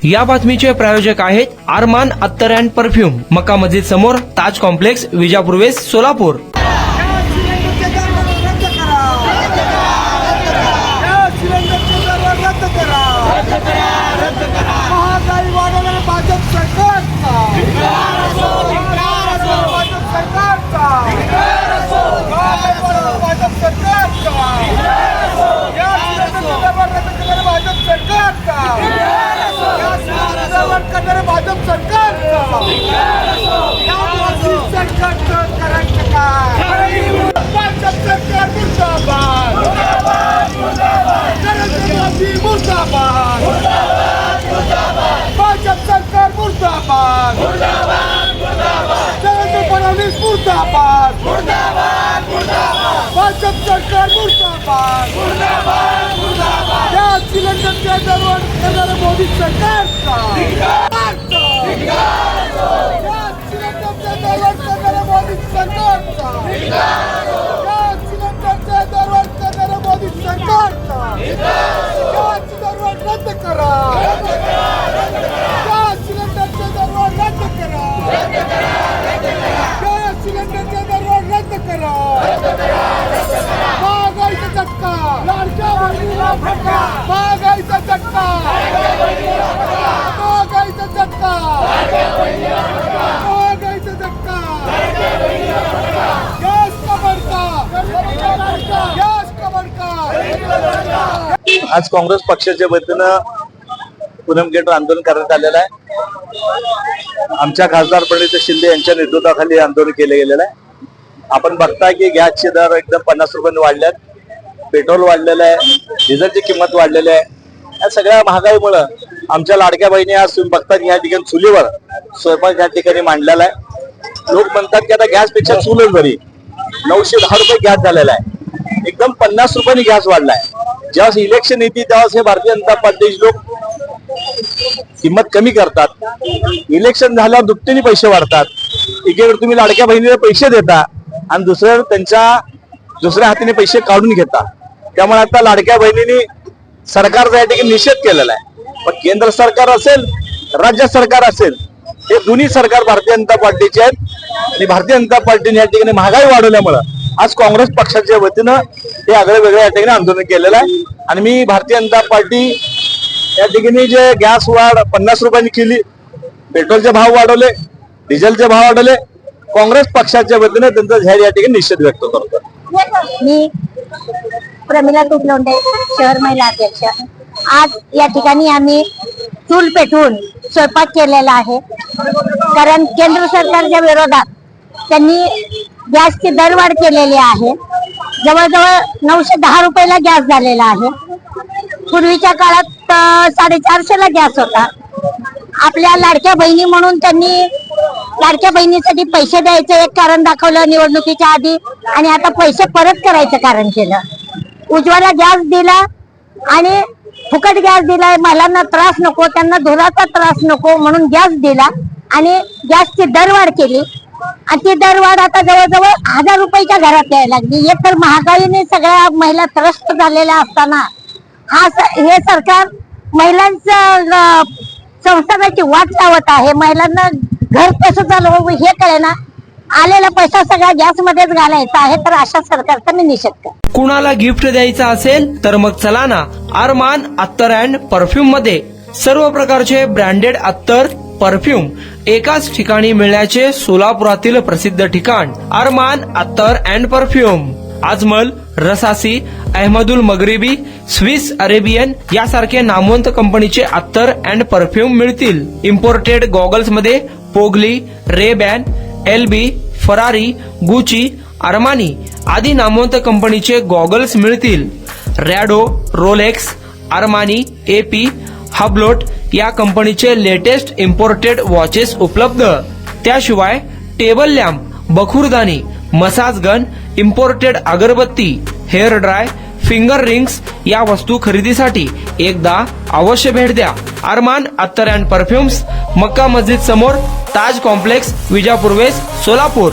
या बातमीचे प्रायोजक आहेत अरमान अत्तर अँड परफ्यूम, मक्का मस्जिद समोर, ताज कॉम्प्लेक्स, विजापूर वेस्ट, सोलापूर. मोदी सरकार रद्द करा. सिलेंडरचे दरवाढ रद्द करा. सिलेंडरचे दरवाढ रद्द करा. महागाईचा झटका, लाडक्या बहिणीला फटका. महागाईचा झटका, महागाईचा झटका, महागाईचा झटका. गॅस का भडका, गॅस का भडका. आज काँग्रेस पक्षाच्या वतीनं पूनम गेटवर आंदोलन करण्यात आलेलं आहे. आमच्या खासदार प्रणिती शिंदे यांच्या नेतृत्वाखाली आंदोलन केले गेलेलं आहे. आपण बघताय की गॅसचे दर एकदम 50 रुपयांनी वाढल्यात, पेट्रोल वाढलेलं आहे, डिझेलची किंमत वाढलेली आहे. या सगळ्या महागाईमुळे आमच्या लाडक्या बहिणी आज तुम्ही बघतात या ठिकाणी चुलीवर स्वयंपाक या ठिकाणी मांडलेला आहे. लोक म्हणतात की आता गॅसपेक्षा चूलच बरी. 910 रुपये गॅस झालेला आहे, एकदम 50 रुपयांनी गॅस वाढलाय. जेव्हा इलेक्शन येते तेव्हा हे भारतीय जनता पार्टीचे लोक किंमत कमी करतात, इलेक्शन झाल्यावर दुपटीने पैसे वाढतात. एकीकडे तुम्ही लाडक्या बहिणीला पैसे देता आणि दुसऱ्या हातीने पैसे काढून घेता. त्यामुळे आता लाडक्या बहिणींनी सरकारचा या ठिकाणी निषेध केलेला आहे. पण केंद्र सरकार असेल, राज्य सरकार असेल, हे दोन्ही सरकार भारतीय जनता पार्टीचे आहेत आणि भारतीय जनता पार्टीने या ठिकाणी महागाई वाढवल्यामुळे आज काँग्रेस पक्षाच्या वतीनं हे आगळे वेगळे या ठिकाणी आंदोलन केलेलं आहे. आणि मी भारतीय जनता पार्टी या ठिकाणी जे गॅस वाढ 50 रुपयांनी केली, पेट्रोलचे भाव वाढवले, डिझेलचे भाव वाढवले, काँग्रेस पक्षाच्या वतीनं त्यांचा जाहीर या ठिकाणी निषेध व्यक्त करतो. मी प्रमिला तुपलोंडे, शहर महिला अध्यक्ष. आज या ठिकाणी आम्ही चूल पेटवून स्वयंपाक केलेला आहे. कारण केंद्र सरकारच्या विरोधात त्यांनी गॅसची दरवाढ केलेली आहे. जवळजवळ 910 रुपयाला गॅस झालेला आहे. पूर्वीच्या काळात 450ला गॅस होता. आपल्या लाडक्या बहिणी म्हणून त्यांनी लाडक्या बहिणीसाठी पैसे द्यायचं एक कारण दाखवलं निवडणुकीच्या आधी, आणि आता पैसे परत करायचं कारण केलं. उज्ज्वला गॅस दिला आणि फुकट गॅस दिलाय. महिलांना त्रास नको, त्यांना धुराचा त्रास नको म्हणून गॅस दिला आणि गॅसची दरवाढ केली. आणि ती दरवाढ आता जवळजवळ 1000 रुपयाच्या घरात यायला लागली. एक तर महागाईने सगळ्या महिला त्रस्त झालेल्या असताना हे सरकार महिलांच्या संसाराची वाट लावत आहे. महिलांना घर कसं चालवं हे कळेना. आलेला पैसा सगळा गॅस मध्येच घालायचा आहे. तर अशा सरकारचा मी निषेध करते. कुणाला गिफ्ट द्यायचं असेल तर मग चला ना अरमान अत्तर अँड परफ्यूम मध्ये. सर्व प्रकारचे ब्रँडेड अत्तर परफ्यूम एकाच ठिकाणी मिळण्याचे सोलापुरातील प्रसिद्ध ठिकाण Armaan Attar and perfume. Ajmal, Rasasi, Ahmed Al Maghribi, Swiss Arabian यासारखे नामवंत कंपनीचे अत्तर अँड परफ्यूम मिळतील. इम्पोर्टेड गॉगल्स मध्ये पोगली, Ray Ban, LB, Ferrari, Gucci, Armani आदी नामवंत कंपनीचे गॉगल्स मिळतील. Rado, Rolex, Armani, AP, Hublot या कंपनीचे लेटेस्ट इम्पोर्टेड वॉचेस उपलब्ध. त्याशिवाय टेबल लॅम्प, बखुरदानी, मसाज गन, इम्पोर्टेड अगरबत्ती, हेअर ड्राय, फिंगर रिंग्स या वस्तू खरेदीसाठी एकदा अवश्य भेट द्या. अरमान अत्तर अँड परफ्यूम्स, मक्का मस्जिद समोर, ताज कॉम्प्लेक्स, विजापूर वेस्ट, सोलापूर.